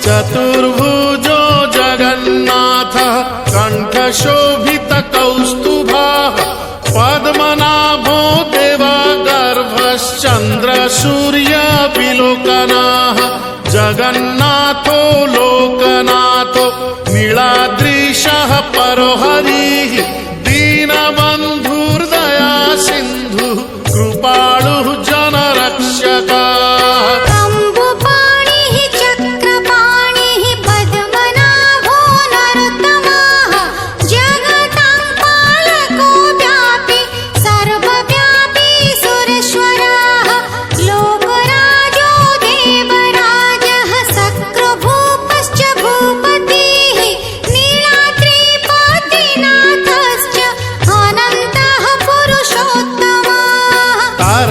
चतुर्भुजो जगन्नाथः कण्ठशोभितकौस्तुभः पद्मनाभो देवगर्भश्चन्द्रसूर्यविलोकनः जगन्नाथो लोकनाथो नीलाद्रीशः परो हरिः दीनबन्धुर्दया सिन्धुः कृपालुः जनरक्षकः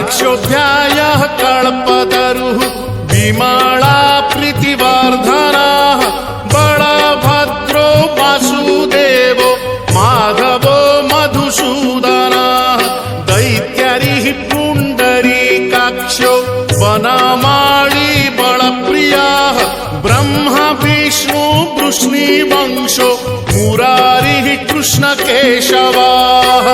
क्षोभ्यायः कल्पतरुः विमला प्रीतिवर्धनः बलभद्रो वासुदेवो माधवो मधुसूदनः दैत्यरिः पुण्डरीकाक्षो वनमाली बलप्रियः ब्रह्मा विष्णु वृष्णिवंशो मुरारिः कृष्णकेशवः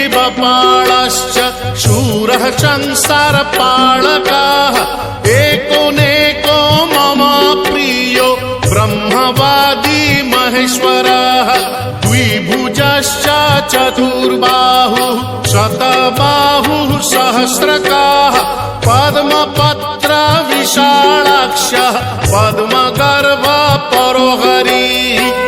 जीवपालश्च शूरः संसारपालकः एकोनेको मम प्रियो ब्रह्मवादी महेश्वरः द्विभुजश्च चतुर्बाहुः शतबाहुः सहस्रकाः पद्मपत्र विशालाक्षः पद्मगर्भ परो हरिः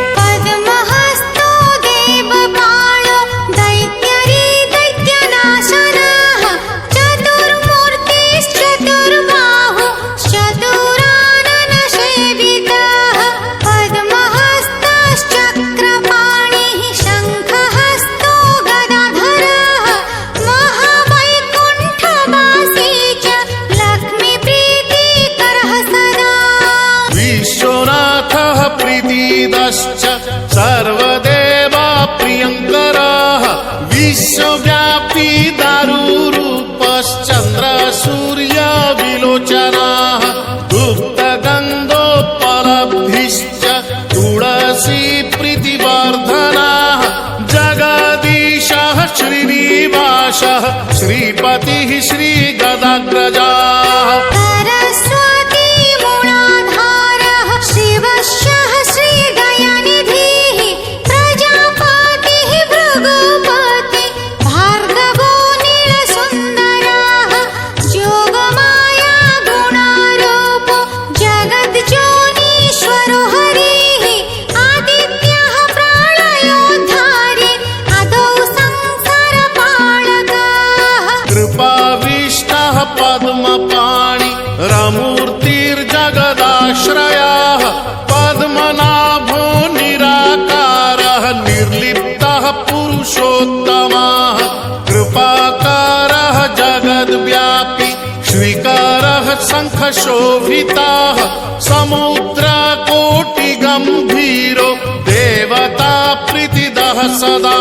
सर्वदेवा प्रियङ्करः विश्वव्यापी दारुरूपश्चन्द्रसूर्यविलोचनः गुप्तगन्धोपलब्धिश्च तुलसी प्रीतिवर्धनः जगदीशः श्रीनिवासः श्रीपतिः श्रीगदाग्रजः पद्मपाणि रमूर्तिर्जगदाश्रयः पद्मनाभो निराकारः निर्लिप्तः पुरुषोत्तमः कृपाकारः जगद्व्यापी श्रीकरः शङ्खशोभितः समुद्रकोटिगम्भीरो देवता प्रीतिदः सदा।